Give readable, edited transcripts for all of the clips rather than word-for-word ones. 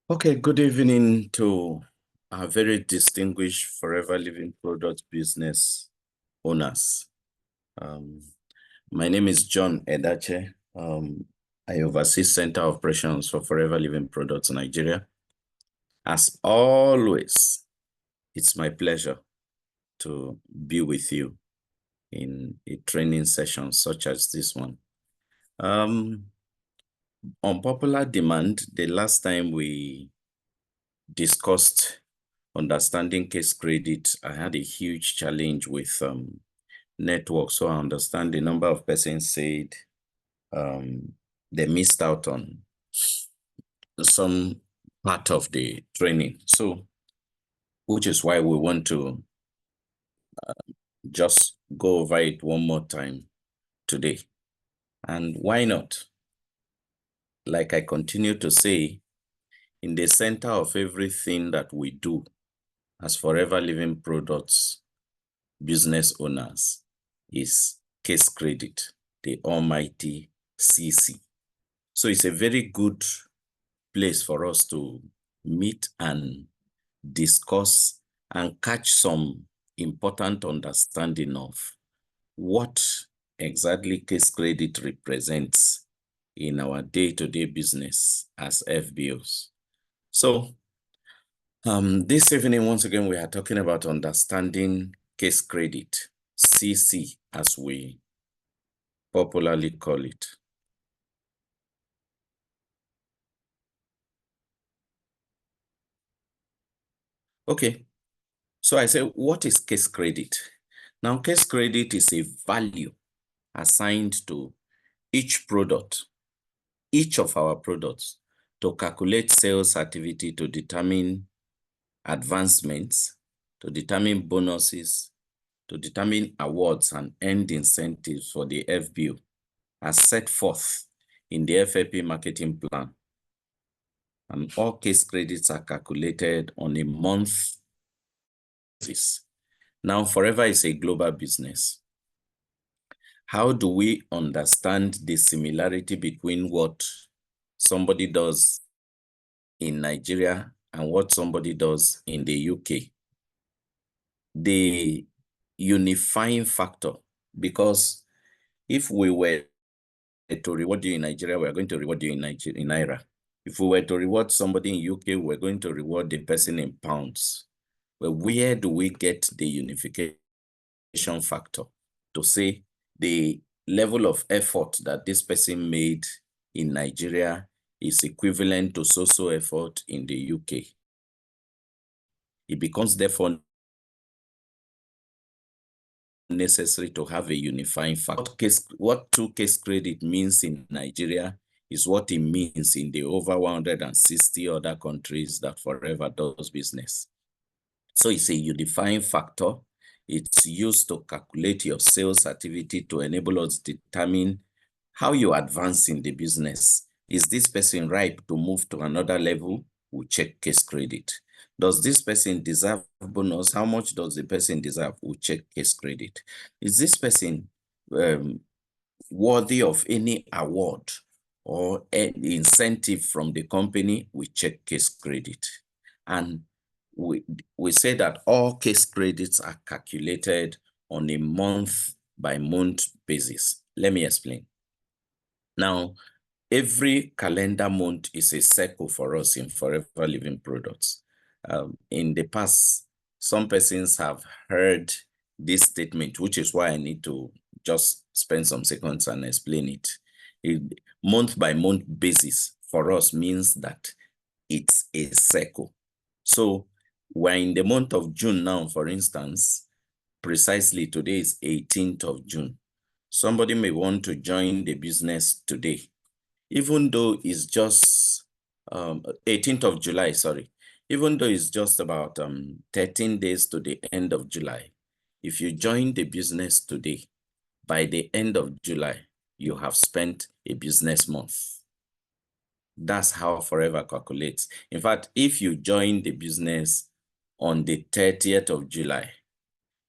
Okay, good evening to our very distinguished Forever Living Product business owners. My name is John Edache. I oversee Center Operations for Forever Living Products Nigeria. As always, it's my pleasure to be with you in a training session such as this one. On popular demand, the last time we discussed understanding case credit, I had a huge challenge with network. So I understand the number of persons said they missed out on some part of the training. So, which is why we want to just go over it one more time today. And why not? Like I continue to say, in the center of everything that we do as Forever Living Products business owners is case credit, the almighty CC. So it's a very good place for us to meet and discuss and catch some important understanding of what exactly case credit represents in our day-to-day business as FBOs. So this evening, once again, we are talking about understanding case credit, CC, as we popularly call it. Okay, so I say, what is case credit? Now, case credit is a value assigned to each product, each of our products, to calculate sales activity, to determine advancements, to determine bonuses, to determine awards and end incentives for the FBO as set forth in the FAP marketing plan. And all case credits are calculated on a month basis. Now, Forever is a global business. How do we understand the similarity between what somebody does in Nigeria and what somebody does in the UK? The unifying factor, because if we were to reward you in Nigeria, we are going to reward you in Naira. If we were to reward somebody in UK, we're going to reward the person in pounds. But where do we get the unification factor to say the level of effort that this person made in Nigeria is equivalent to so-so effort in the UK? It becomes therefore necessary to have a unifying factor. What two case credit means in Nigeria is what it means in the over 160 other countries that Forever does business. So it's a unifying factor. It's used to calculate your sales activity to enable us to determine how you advance in the business. Is this person ripe to move to another level? We check case credit. Does this person deserve bonus? How much does the person deserve? We check case credit. Is this person worthy of any award or any incentive from the company? We check case credit. And we say that all case credits are calculated on a month-by-month basis. Let me explain. Now, every calendar month is a cycle for us in Forever Living Products. In the past, some persons have heard this statement, which is why I need to just spend some seconds and explain it. Month-by-month basis for us means that it's a cycle. So we're in the month of June now, for instance. Precisely today is 18th of June. Somebody may want to join the business today, even though it's just 18th of July, sorry. Even though it's just about 13 days to the end of July. If you join the business today, by the end of July, you have spent a business month. That's how Forever calculates. In fact, if you join the business on the 30th of July,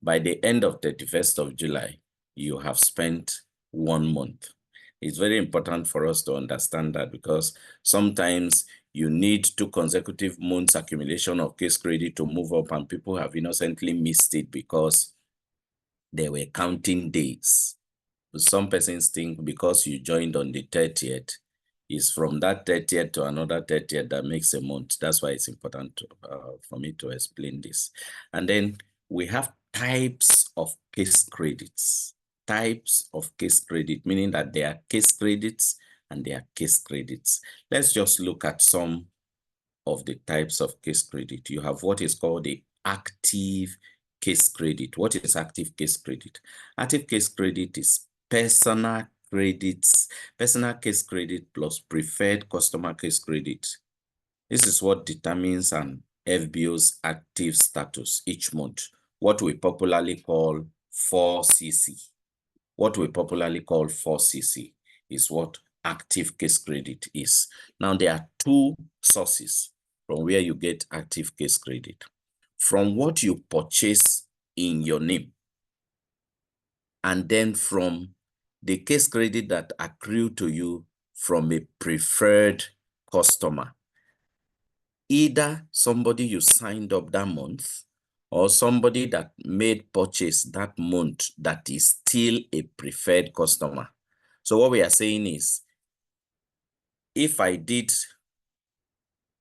by the end of 31st of July, you have spent 1 month. It's very important for us to understand that, because sometimes you need 2 consecutive months accumulation of case credit to move up, and people have innocently missed it because they were counting days. Some persons think because you joined on the 30th, is from that 30th to another 30th that makes a month. That's why it's important to, for me to explain this. And then we have types of case credits. Types of case credit, meaning that there are case credits and there are case credits. Let's just look at some of the types of case credit. You have what is called the active case credit. What is active case credit? Active case credit is personal credits, personal case credit plus preferred customer case credit. This is what determines an FBO's active status each month, what we popularly call 4CC. What we popularly call 4CC is what active case credit is. Now, there are 2 sources from where you get active case credit. From what you purchase in your name, and then from the case credit that accrue to you from a preferred customer. Either somebody you signed up that month or somebody that made purchase that month that is still a preferred customer. So what we are saying is, if I did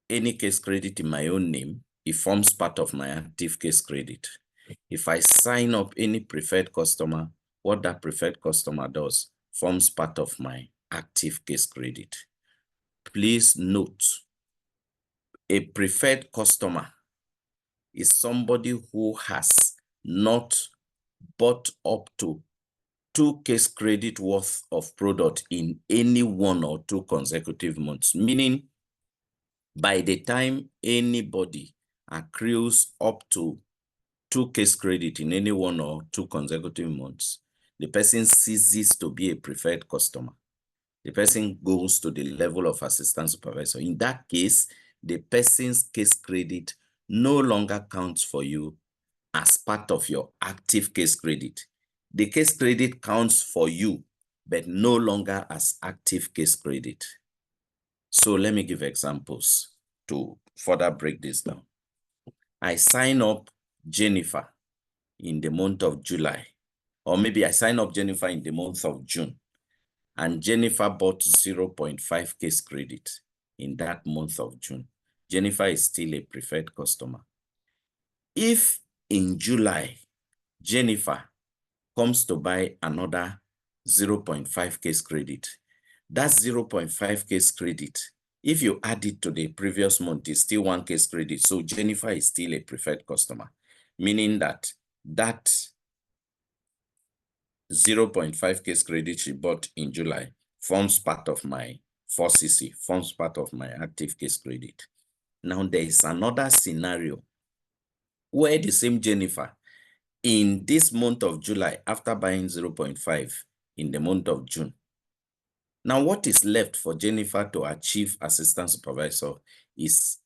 any case credit in my own name, it forms part of my active case credit. If I sign up any preferred customer, what that preferred customer does forms part of my active case credit. Please note, a preferred customer is somebody who has not bought up to 2 case credit worth of product in any 1 or 2 consecutive months, meaning by the time anybody accrues up to 2 case credit in any 1 or 2 consecutive months, the person ceases to be a preferred customer. The person goes to the level of assistant supervisor. In that case, the person's case credit no longer counts for you as part of your active case credit. The case credit counts for you, but no longer as active case credit. So let me give examples to further break this down. I sign up Jennifer in the month of July, or maybe I sign up Jennifer in the month of June, and Jennifer bought 0.5 case credit in that month of June. Jennifer is still a preferred customer. If in July, Jennifer comes to buy another 0.5 case credit, that 0.5 case credit, if you add it to the previous month, is still 1 case credit. So Jennifer is still a preferred customer, meaning that that 0.5 case credit she bought in July forms part of my 4CC, forms part of my active case credit. Now there is another scenario where the same Jennifer in this month of July, after buying 0.5 in the month of June. Now what is left for Jennifer to achieve assistant supervisor is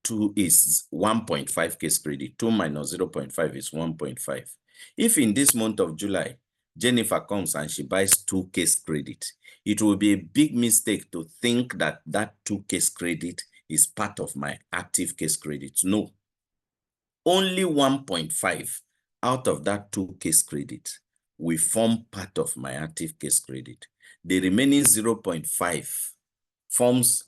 1.5 case credit. 2 minus 0.5 is 1.5. If in this month of July, Jennifer comes and she buys 2 case credit, it will be a big mistake to think that that 2 case credit is part of my active case credit. No, only 1.5 out of that 2 case credit will form part of my active case credit. The remaining 0.5 forms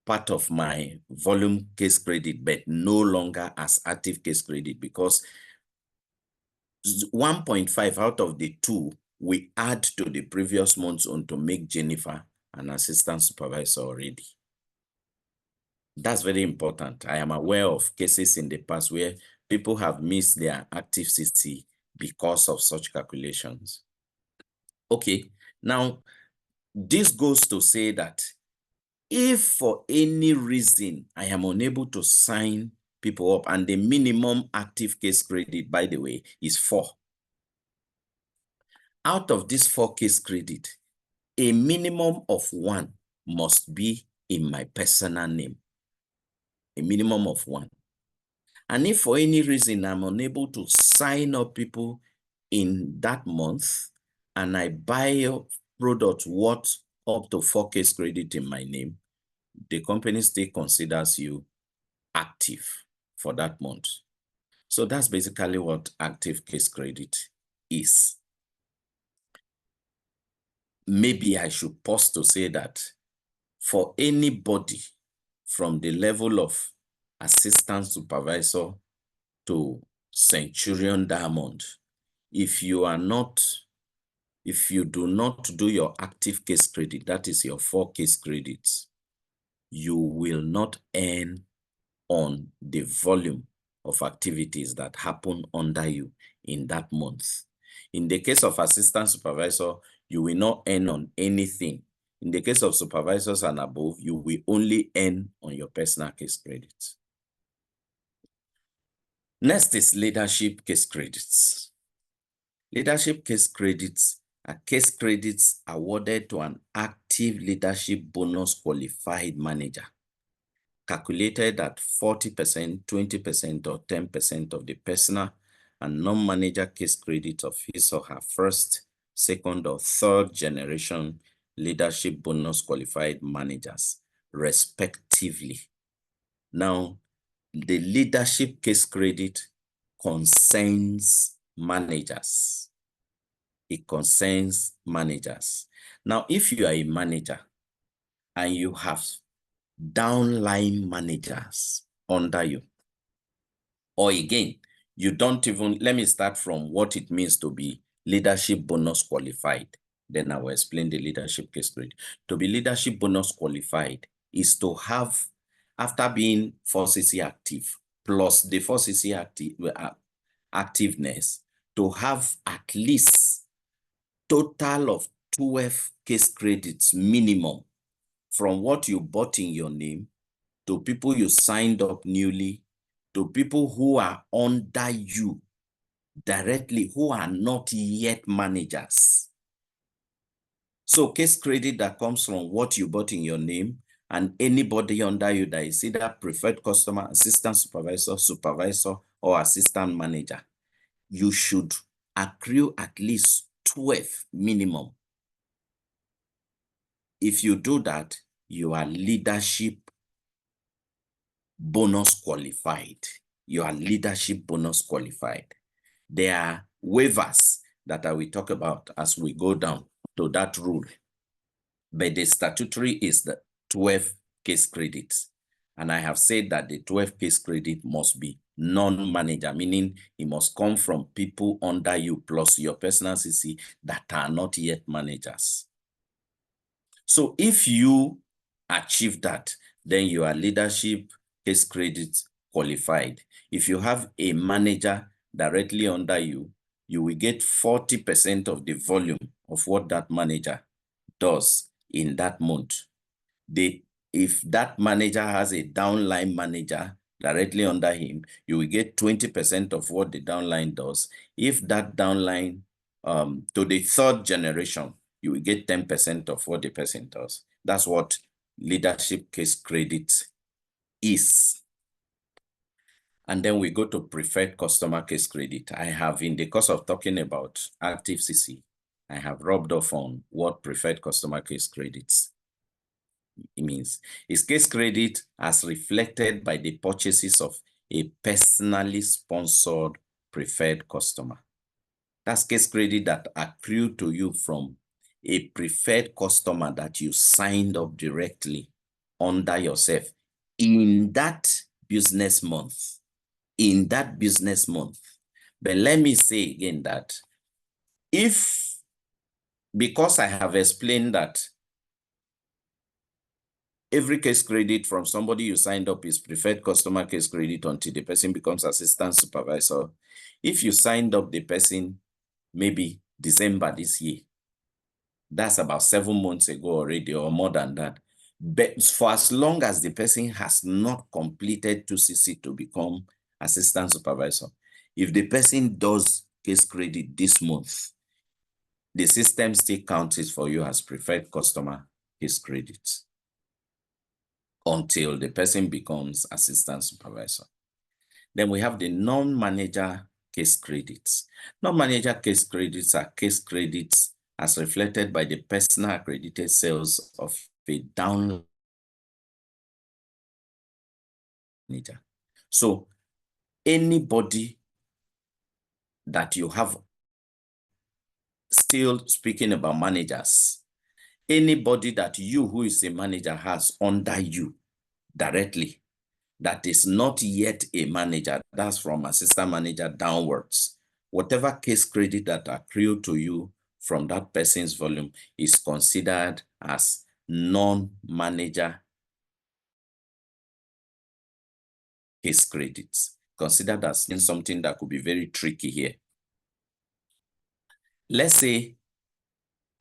part of my volume case credit, but no longer as active case credit, because 1.5 out of the 2 we add to the previous month's own to make Jennifer an assistant supervisor already. That's very important. I am aware of cases in the past where people have missed their active CC because of such calculations. Okay, now this goes to say that if for any reason I am unable to sign people up, and the minimum active case credit, by the way, is 4. Out of this 4 case credit, a minimum of 1 must be in my personal name. A minimum of 1. And if for any reason I'm unable to sign up people in that month, and I buy a product worth up to 4 case credit in my name, the company still considers you active for that month. So that's basically what active case credit is. Maybe I should pause to say that for anybody from the level of assistant supervisor to Centurion Diamond, if you do not do your active case credit, that is your 4 case credits, you will not earn on the volume of activities that happen under you in that month. In the case of assistant supervisor, you will not earn on anything. In the case of supervisors and above, you will only earn on your personal case credits. Next is leadership case credits. Leadership case credits are case credits awarded to an active leadership bonus qualified manager, calculated at 40%, 20%, or 10% of the personal and non-manager case credit of his or her first, second, or third generation leadership bonus qualified managers, respectively. Now, the leadership case credit concerns managers. It concerns managers. Now, if you are a manager and you have downline managers under you, or again, you don't even, let me start from what it means to be leadership bonus qualified. Then I will explain the leadership case credit. To be leadership bonus qualified is to have, after being 4cc active, plus the 4cc activeness, to have at least total of 12 case credits minimum from what you bought in your name to people you signed up newly, to people who are under you directly, who are not yet managers. So case credit that comes from what you bought in your name and anybody under you that is either preferred customer, assistant supervisor, supervisor, or assistant manager, you should accrue at least 12 minimum. If you do that, you are leadership bonus qualified. You are leadership bonus qualified. There are waivers that I will talk about as we go down to that rule. But the statutory is the 12 case credits. And I have said that the 12 case credit must be non-manager, meaning it must come from people under you plus your personal CC that are not yet managers. So if you achieve that, then you are leadership case credit qualified. If you have a manager directly under you, you will get 40% of the volume of what that manager does in that month. If that manager has a downline manager directly under him, you will get 20% of what the downline does. If that downline to the third generation, you will get 10% of what the person does. That's what leadership case credit is. And then we go to preferred customer case credit. I have, in the course of talking about active CC, I have rubbed off on what preferred customer case credits it means. It's case credit as reflected by the purchases of a personally sponsored preferred customer. That's case credit that accrue to you from a preferred customer that you signed up directly under yourself in that business month. In that business month. But let me say again that because I have explained that every case credit from somebody you signed up is preferred customer case credit until the person becomes assistant supervisor. If you signed up the person maybe December this year, that's about 7 months ago already or more than that. But for as long as the person has not completed 2cc to become assistant supervisor, if the person does case credit this month, the system still counts it for you as preferred customer case credit until the person becomes assistant supervisor. Then we have the non-manager case credits. Non-manager case credits are case credits as reflected by the personal accredited sales of a downline manager. So anybody that you have, still speaking about managers, anybody that you who is a manager has under you directly that is not yet a manager, that's from assistant manager downwards, whatever case credit that accrue to you from that person's volume is considered as non-manager case credits. Considered as something that could be very tricky here. Let's say,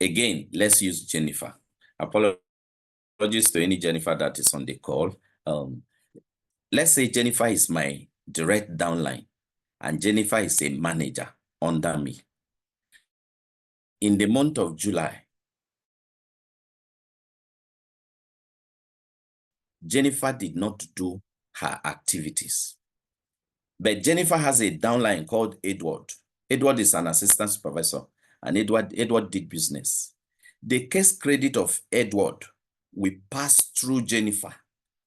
again, let's use Jennifer. Apologies to any Jennifer that is on the call. Let's say Jennifer is my direct downline and Jennifer is a manager under me. In the month of July, Jennifer did not do her activities. But Jennifer has a downline called Edward. Edward is an assistant supervisor, and Edward did business. The case credit of Edward will pass through Jennifer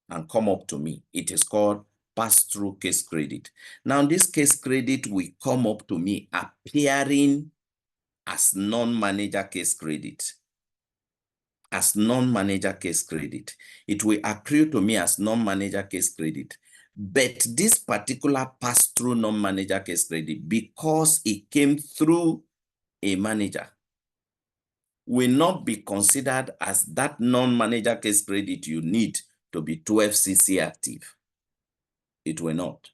and come up to me. It is called pass-through case credit. Now, this case credit will come up to me appearing as non-manager case credit. As non-manager case credit. It will accrue to me as non-manager case credit. But this particular pass-through non-manager case credit, because it came through a manager, will not be considered as that non-manager case credit you need to be 12cc active. It will not.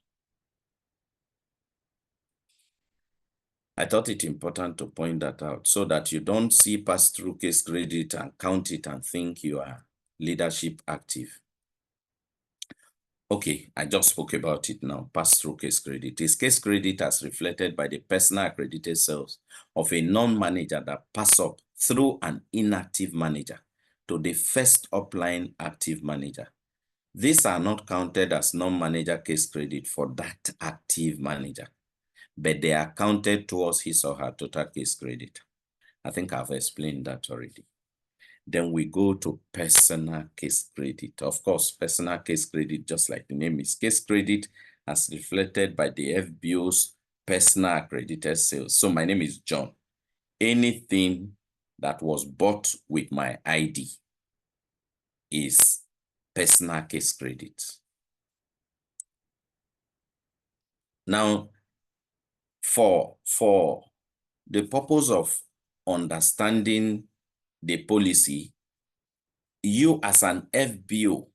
I thought it important to point that out so that you don't see pass-through case credit and count it and think you are leadership active. Okay, I just spoke about it now. Pass-through case credit is case credit as reflected by the personal accredited sales of a non-manager that pass up through an inactive manager to the first upline active manager. These are not counted as non-manager case credit for that active manager, but they are counted towards his or her total case credit. I think I've explained that already. Then we go to personal case credit. Of course, personal case credit, just like the name is, case credit as reflected by the FBO's personal accredited sales. So my name is John. Anything that was bought with my ID is personal case credit. Now, for the purpose of understanding the policy, you as an FBO,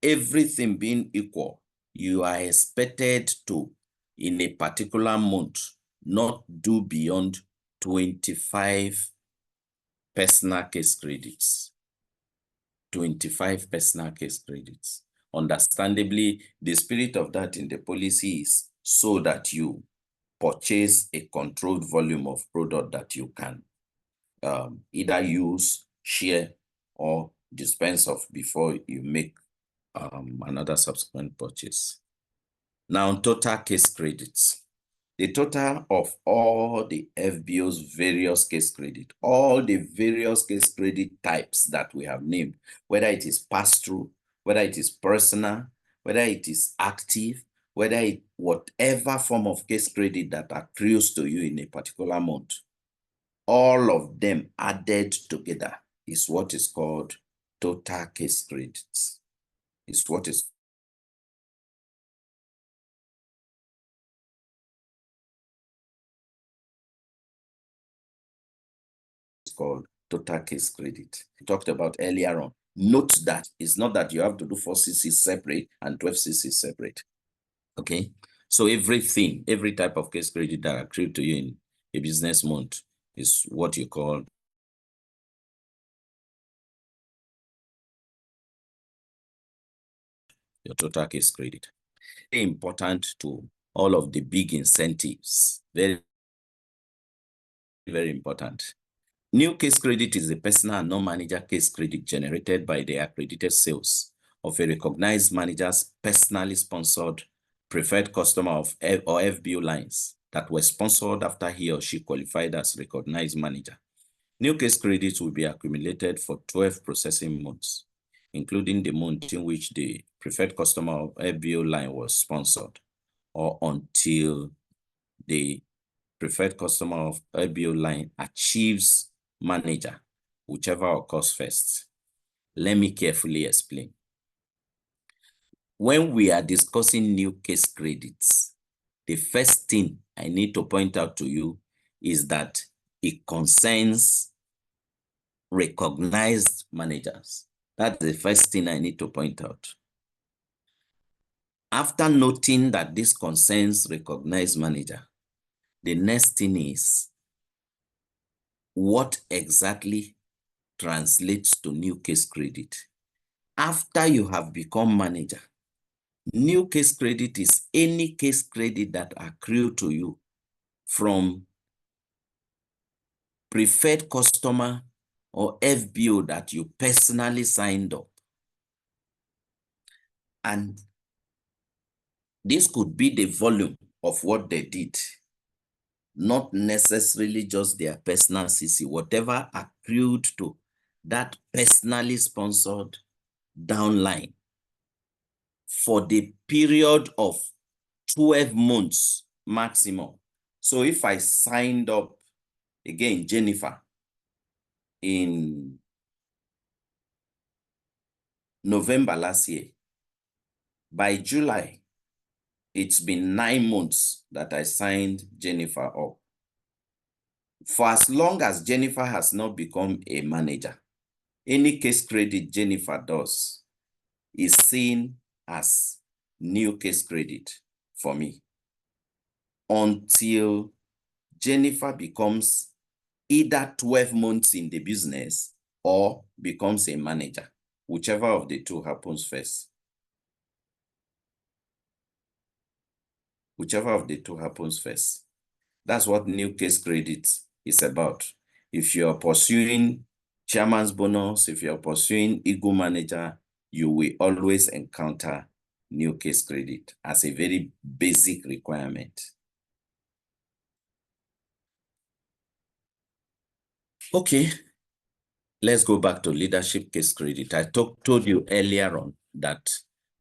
everything being equal, you are expected to, in a particular month, not do beyond 25 personal case credits. 25 personal case credits. Understandably, the spirit of that in the policy is so that you purchase a controlled volume of product that you can either use, share, or dispense of before you make another subsequent purchase. Now, total case credits. The total of all the FBO's various case credit, all the various case credit types that we have named, whether it is pass-through, whether it is personal, whether it is active, whatever form of case credit that accrues to you in a particular month, all of them added together is what is called total case credits. Is what is called total case credit. We talked about earlier on. Note that it's not that you have to do 4cc separate and 12cc separate. Okay, so everything, every type of case credit that accrued to you in a business month is what you call your total case credit. Very important to all of the big incentives. Very, very important. New case credit is a personal and non-manager case credit generated by the accredited sales of a recognized manager's personally sponsored preferred customer of or FBO lines that were sponsored after he or she qualified as recognized manager. New case credits will be accumulated for 12 processing months, including the month in which the preferred customer of FBO line was sponsored, or until the preferred customer of FBO line achieves manager, whichever occurs first. Let me carefully explain. When we are discussing new case credits, the first thing I need to point out to you is that it concerns recognized managers. That's the first thing I need to point out. After noting that this concerns recognized manager, the next thing is what exactly translates to new case credit. After you have become manager, new case credit is any case credit that accrue to you from preferred customer or FBO that you personally signed up. And this could be the volume of what they did, not necessarily just their personal CC, whatever accrued to that personally sponsored downline for the period of 12 months maximum. So if I signed up, again, Jennifer, in November last year, by July, it's been 9 months that I signed Jennifer up. For as long as Jennifer has not become a manager, any case credit Jennifer does is seen as new case credit for me until Jennifer becomes either 12 months in the business or becomes a manager, whichever of the two happens first. Whichever of the two happens first. That's what new case credit is about. If you're pursuing chairman's bonus, if you're pursuing Eagle manager, you will always encounter new case credit as a very basic requirement. Okay, let's go back to leadership case credit. I told you earlier on that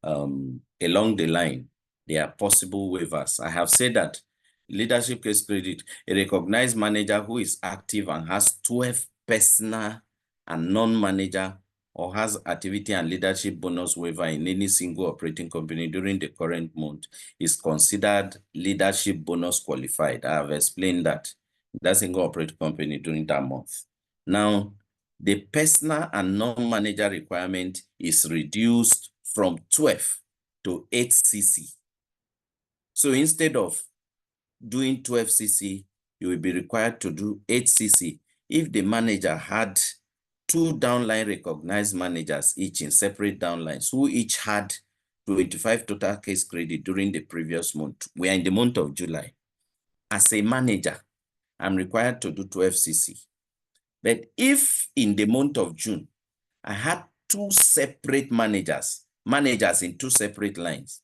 along the line, there are possible waivers. I have said that leadership case credit, a recognized manager who is active and has 12 personal and non-manager or has activity and leadership bonus waiver in any single operating company during the current month is considered leadership bonus qualified. I have explained that single operating company during that month. Now, the personal and non-manager requirement is reduced from 12 to 8 cc. So instead of doing 12 cc, you will be required to do 8 cc if the manager had 2 downline recognized managers each in separate downlines who each had 25 total case credit during the previous month. We are in the month of July. As a manager, I'm required to do 12 cc. But if in the month of June, I had 2 separate managers in 2 separate lines,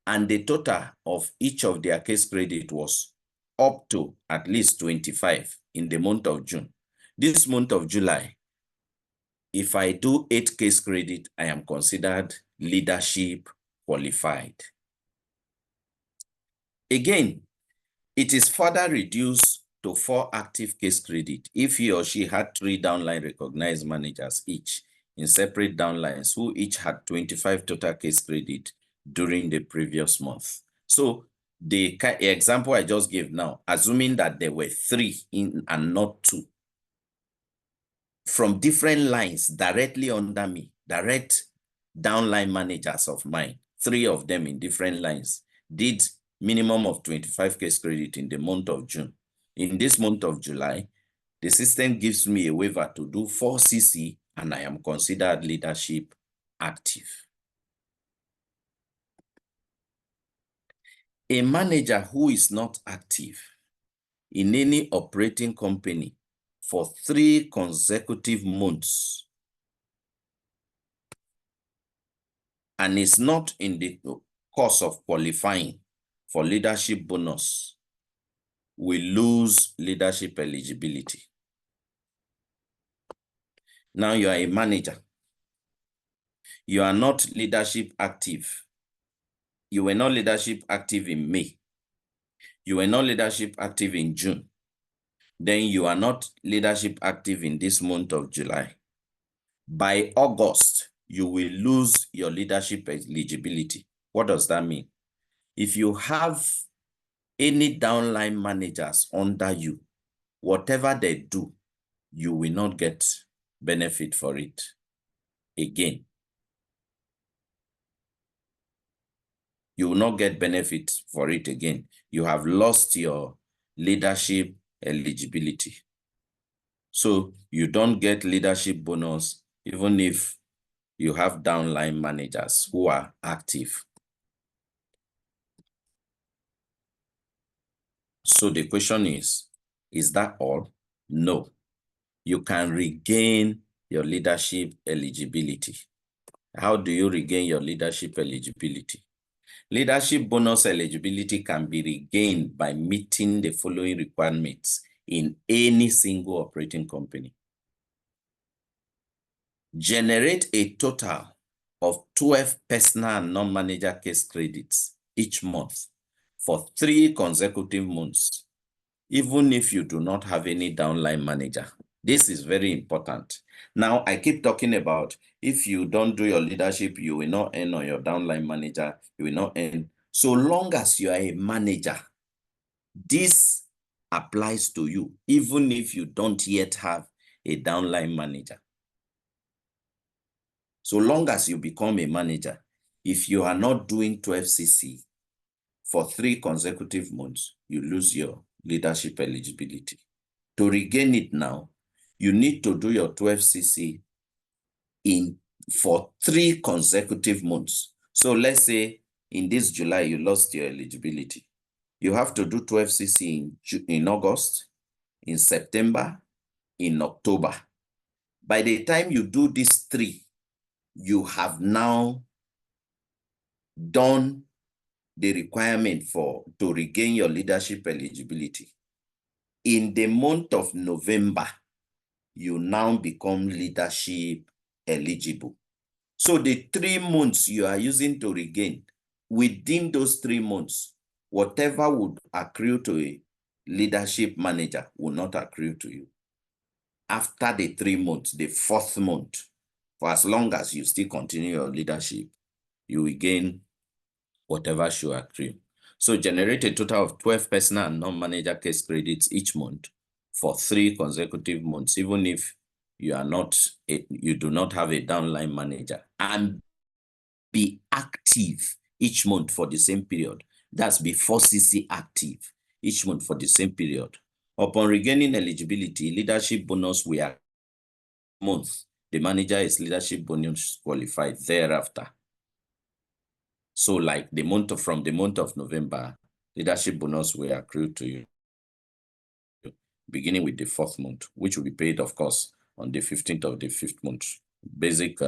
and the total of each of their case credit was up to at least 25 in the month of June. This month of July, if I do 8 case credit, I am considered leadership qualified. Again, it is further reduced to 4 active case credit if he or she had 3 downline recognized managers each in separate downlines who each had 25 total case credit during the previous month. So the example I just gave now, assuming that there were 3 in and not 2 from different lines directly under me, direct downline managers of mine, 3 of them in different lines, did minimum of 25 case credit in the month of June. In this month of July, the system gives me a waiver to do 4 cc and I am considered leadership active. A manager who is not active in any operating company for 3 consecutive months and is not in the course of qualifying for leadership bonus will lose leadership eligibility. Now you are a manager. You are not leadership active. You were not leadership active in May. You were not leadership active in June. Then you are not leadership active in this month of July. By August, you will lose your leadership eligibility. What does that mean? If you have any downline managers under you, whatever they do, you will not get benefit for it again. You will not get benefit for it again. You have lost your leadership eligibility. So you don't get leadership bonus even if you have downline managers who are active. So the question is that all? No. You can regain your leadership eligibility. How do you regain your leadership eligibility? Leadership bonus eligibility can be regained by meeting the following requirements in any single operating company. Generate a total of 12 personal and non-manager case credits each month for 3 consecutive months, even if you do not have any downline manager. This is very important. Now, I keep talking about if you don't do your leadership, you will not earn on your downline manager, you will not earn. So long as you are a manager, this applies to you, even if you don't yet have a downline manager. So long as you become a manager, if you are not doing 12cc for 3 consecutive months, you lose your leadership eligibility. To regain it now, you need to do your 12cc for 3 consecutive months. So let's say in this July, you lost your eligibility. You have to do 12cc in August, in September, in October. By the time you do these 3, you have now done the requirement to regain your leadership eligibility. In the month of November, you now become leadership eligible. So the 3 months you are using to regain, within those 3 months, whatever would accrue to a leadership manager will not accrue to you. After the 3 months, the 4th month, for as long as you still continue your leadership, you will gain whatever should accrue. So generate a total of 12 personal and non-manager case credits each month for 3 consecutive months, even if you do not have a downline manager, and be active each month for the same period. That's be 4cc active each month for the same period. Upon regaining eligibility, leadership bonus will accrue month. The manager is leadership bonus qualified thereafter. So like from the month of November, leadership bonus will accrue to you, beginning with the 4th month, which will be paid, of course, on the 15th of the 5th month. Basic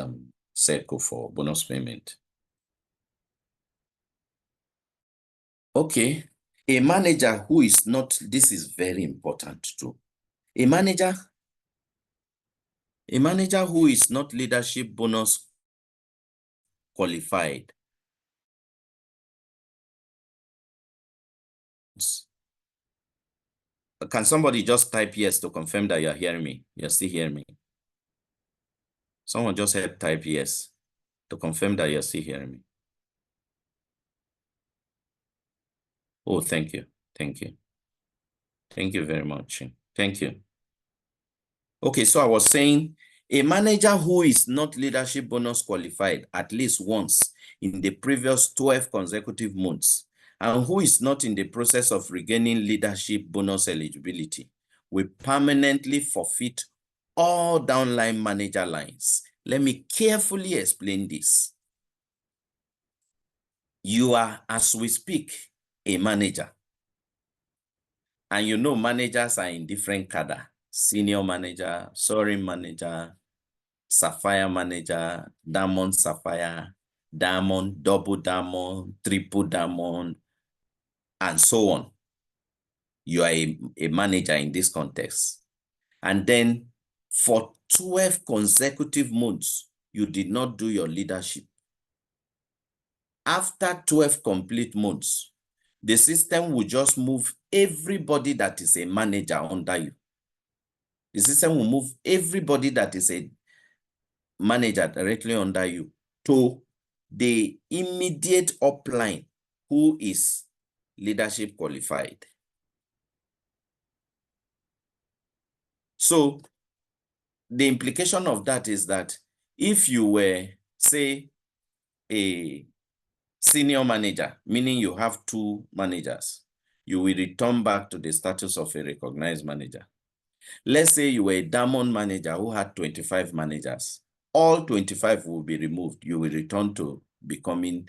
circle for bonus payment. Okay, a manager who is not, this is very important too. A manager who is not leadership bonus qualified Can somebody just type yes to confirm that you're hearing me? You're still hearing me? Someone just help type yes to confirm that you're still hearing me. Oh, thank you. Thank you. Thank you very much. Thank you. Okay, so I was saying a manager who is not leadership bonus qualified at least once in the previous 12 consecutive months and who is not in the process of regaining leadership bonus eligibility will permanently forfeit all downline manager lines. Let me carefully explain this. You are, as we speak, a manager. And you know managers are in different cadre. Senior manager, soaring manager, sapphire manager, diamond sapphire, diamond, double diamond, triple diamond, and so on. You are a manager in this context. And then for 12 consecutive months, you did not do your leadership. After 12 complete months, the system will just move everybody that is a manager under you. The system will move everybody that is a manager directly under you to the immediate upline who is leadership qualified. So the implication of that is that if you were, say, a senior manager, meaning you have 2 managers, you will return back to the status of a recognized manager. Let's say you were a diamond manager who had 25 managers. All 25 will be removed. You will return to becoming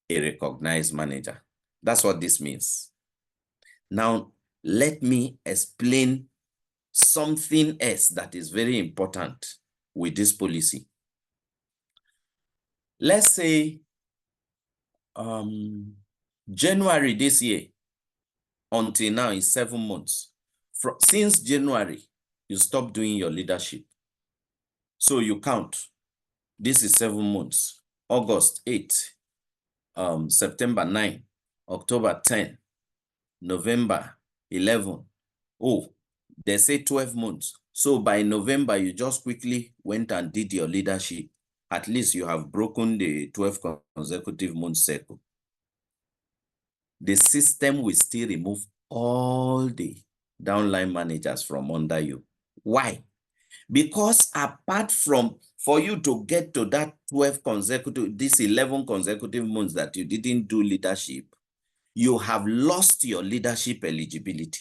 a recognized manager. That's what this means. Now, let me explain something else that is very important with this policy. Let's say January this year, until now is 7 months. Since January, you stop doing your leadership. So you count. This is 7 months. August 8, September 9, October 10, November 11. Oh, they say 12 months. So by November, you just quickly went and did your leadership. At least you have broken the 12 consecutive month cycle. The system will still remove all the downline managers from under you. Why? Because apart from, for you to get to that 12 consecutive, this 11 consecutive months that you didn't do leadership, you have lost your leadership eligibility.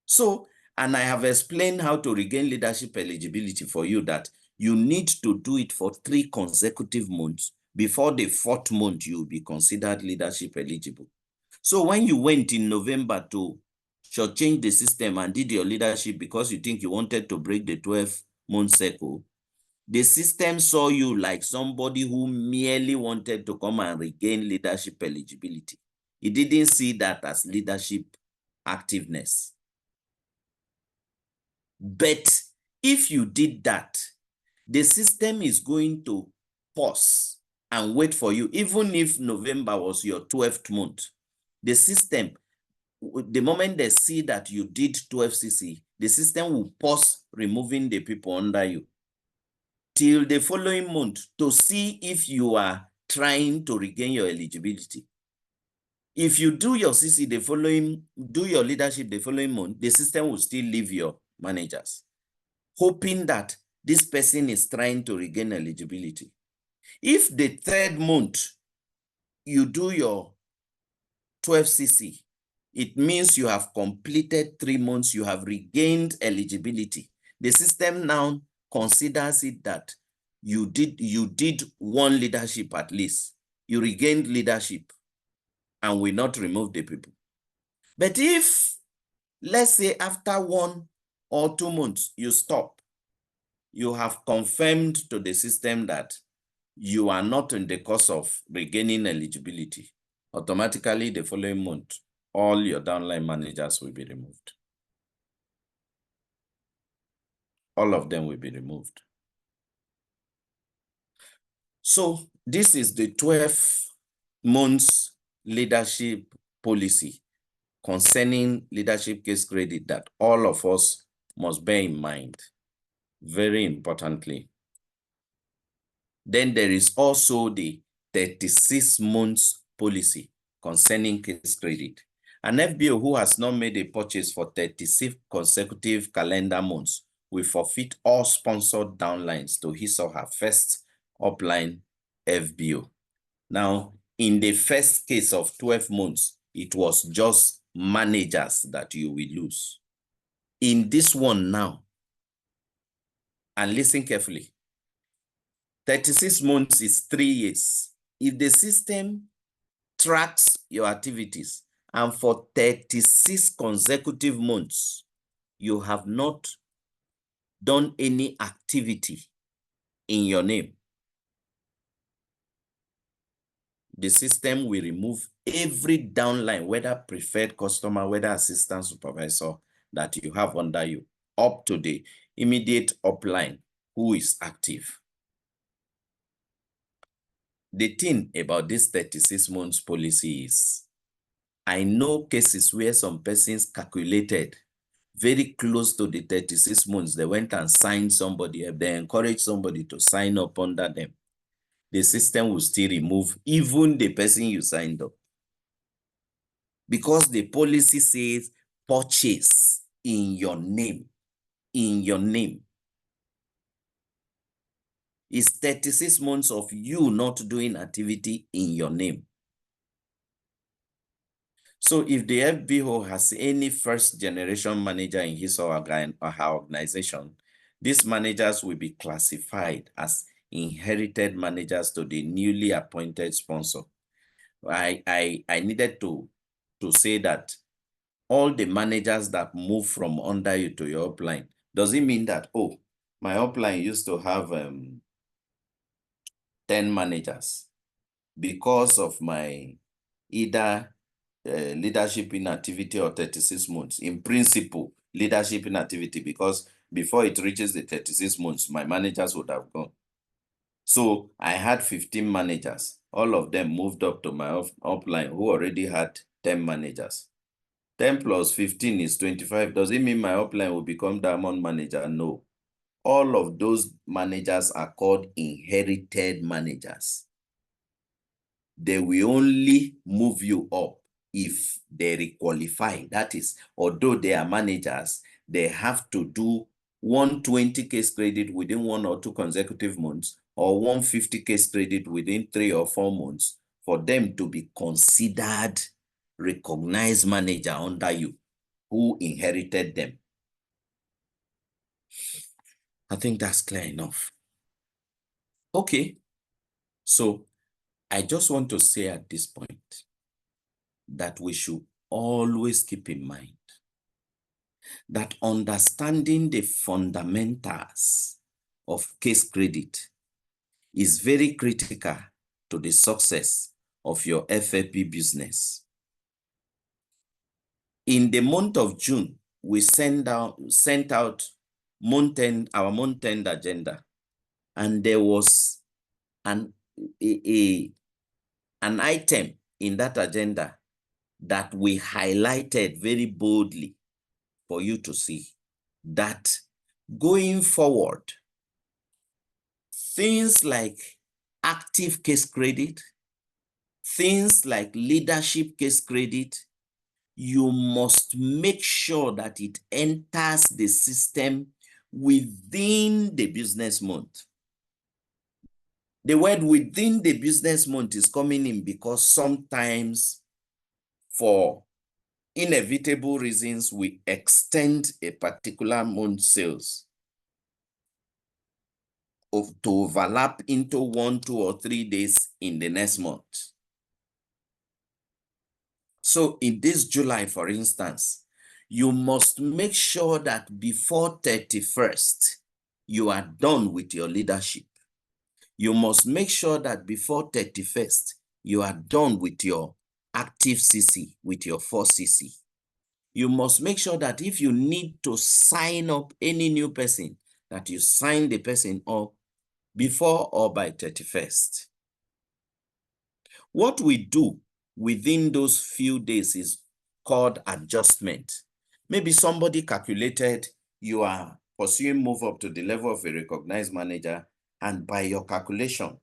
So, and I have explained how to regain leadership eligibility for you, that you need to do it for 3 consecutive months. Before the 4th month, you will be considered leadership eligible. So when you went in November to shortchange the system and did your leadership because you think you wanted to break the 12-month cycle, the system saw you like somebody who merely wanted to come and regain leadership eligibility. It didn't see that as leadership activeness. But if you did that, the system is going to pause and wait for you. Even if November was your 12th month, the system, the moment they see that you did 12cc, the system will pause removing the people under you till the following month to see if you are trying to regain your eligibility. If you do your CC the following, do your leadership the following month, the system will still leave your managers, hoping that this person is trying to regain eligibility. If the 3rd month you do your 12cc, it means you have completed 3 months, you have regained eligibility. The system now considers it that you did 1 leadership at least. You regained leadership and will not remove the people. But if, let's say after 1 or 2 months, you stop, you have confirmed to the system that you are not in the course of regaining eligibility, automatically the following month, all your downline managers will be removed. All of them will be removed. So this is the 12 months leadership policy concerning leadership case credit that all of us must bear in mind, very importantly. Then there is also the 36 months policy concerning case credit. An FBO who has not made a purchase for 36 consecutive calendar months will forfeit all sponsored downlines to his or her first upline FBO. Now, in the first case of 12 months, it was just managers that you will lose. In this one now, and listen carefully, 36 months is 3 years. If the system tracks your activities and for 36 consecutive months, you have not done any activity in your name, the system will remove every downline, whether preferred customer, whether assistant supervisor that you have under you, up to the immediate upline who is active. The thing about this 36 months policy is, I know cases where some persons calculated very close to the 36 months. They went and signed somebody, they encouraged somebody to sign up under them. The system will still remove even the person you signed up. Because the policy says purchase in your name. In your name. It's 36 months of you not doing activity in your name. So if the FBO has any first generation manager in his or her organization, these managers will be classified as inherited managers to the newly appointed sponsor. I needed to say that all the managers that move from under you to your upline, does it mean that, oh, my upline used to have 10 managers because of my either leadership inactivity or 36 months? In principle, leadership inactivity, because before it reaches the 36 months, my managers would have gone. So I had 15 managers. All of them moved up to my upline who already had 10 managers. 10 plus 15 is 25. Does it mean my upline will become diamond manager? No. All of those managers are called inherited managers. They will only move you up if they requalify. That is, although they are managers, they have to do 120 case credit within 1 or 2 consecutive months, or 150 case credit within 3 or 4 months for them to be considered recognized manager under you who inherited them. I think that's clear enough. Okay, so I just want to say at this point that we should always keep in mind that understanding the fundamentals of case credit is very critical to the success of your FFP business. In the month of June, we sent out our month-end agenda, and there was an item in that agenda that we highlighted very boldly for you to see, that going forward, things like active case credit, things like leadership case credit, you must make sure that it enters the system within the business month. The word within the business month is coming in because sometimes, for inevitable reasons, we extend a particular month's sales to overlap into 1, 2, or 3 days in the next month. So in this July, for instance, you must make sure that before 31st, you are done with your leadership. You must make sure that before 31st, you are done with your active CC, with your 4CC. You must make sure that if you need to sign up any new person, that you sign the person up before or by 31st. What we do within those few days is called adjustment. Maybe somebody calculated you are pursuing move up to the level of a recognized manager, and by your calculation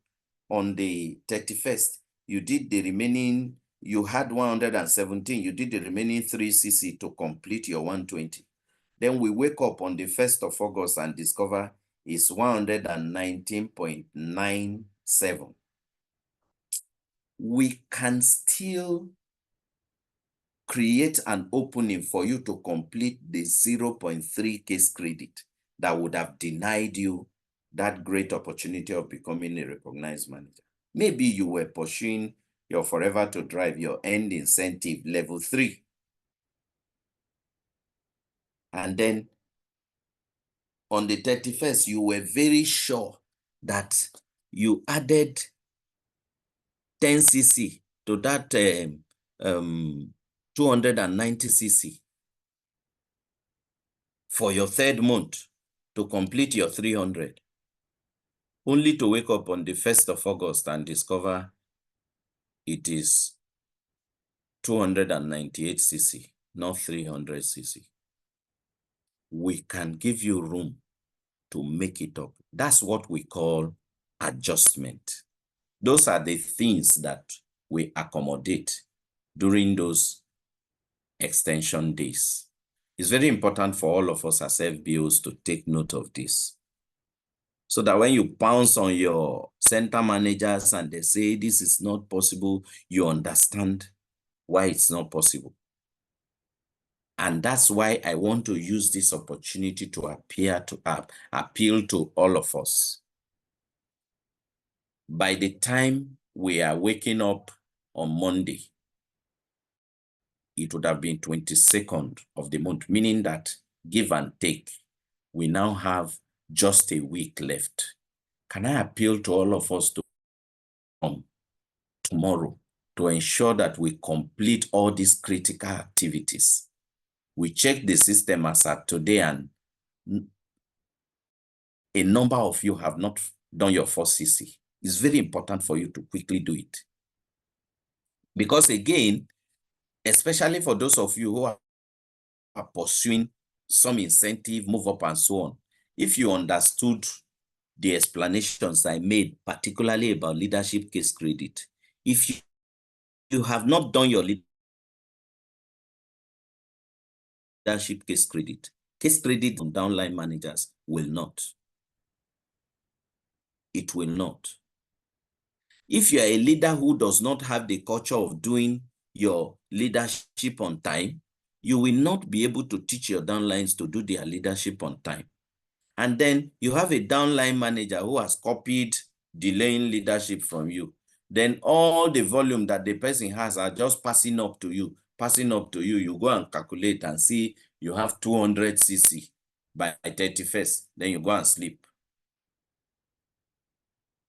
on the 31st, you did the remaining, you had 117, you did the remaining 3 CC to complete your 120. Then we wake up on the 1st of August and discover it's 119.97. We can still create an opening for you to complete the 0.3 case credit that would have denied you that great opportunity of becoming a recognized manager. Maybe you were pursuing your forever to drive, your end incentive level 3. And then on the 31st, you were very sure that you added 10 cc to that 290 cc for your 3rd month to complete your 300. only to wake up on the 1st of August and discover it is 298 cc, not 300 cc. We can give you room to make it up. That's what we call adjustment. Those are the things that we accommodate during those extension days. It's very important for all of us as FBOs to take note of this, so that when you pounce on your center managers and they say this is not possible, you understand why it's not possible. And that's why I want to use this opportunity to appeal to all of us. By the time we are waking up on Monday, it would have been 22nd of the month, meaning that, give and take, we now have just a week left. Can I appeal to all of us to come tomorrow to ensure that we complete all these critical activities? We check the system as at today, and a number of you have not done your first CC. It's very important for you to quickly do it. Because again, especially for those of you who are pursuing some incentive, move up and so on, if you understood the explanations I made, particularly about leadership case credit, if you have not done your leadership case credit on downline managers will not. It will not. If you are a leader who does not have the culture of doing your leadership on time, you will not be able to teach your downlines to do their leadership on time. And then you have a downline manager who has copied delaying leadership from you. Then all the volume that the person has are just passing up to you. You go and calculate and see you have 200 cc by 31st. Then you go and sleep.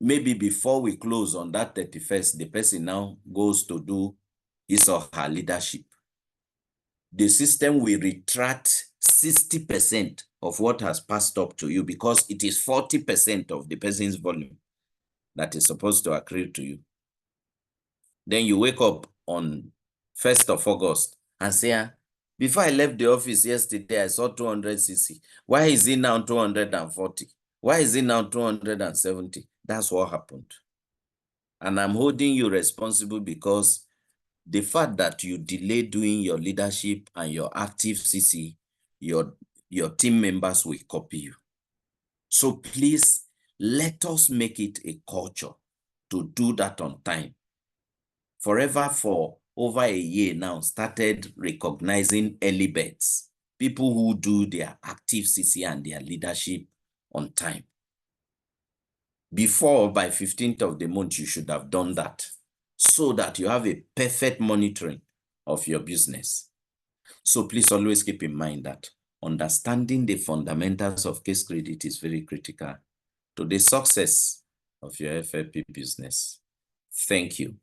Maybe before we close on that 31st, the person now goes to do his or her leadership. The system will retract 60% of what has passed up to you, because it is 40% of the person's volume that is supposed to accrue to you. Then you wake up on 1st of August and say, before I left the office yesterday, I saw 200 cc. Why is it now 240? Why is it now 270? That's what happened. And I'm holding you responsible, because the fact that you delay doing your leadership and your active CC, your team members will copy you. So please, let us make it a culture to do that on time. Forever, for over a year now, started recognizing early birds, people who do their active CC and their leadership on time. Before, by 15th of the month, you should have done that, so that you have a perfect monitoring of your business. So please always keep in mind that understanding the fundamentals of case credit is very critical to the success of your FFP business. Thank you.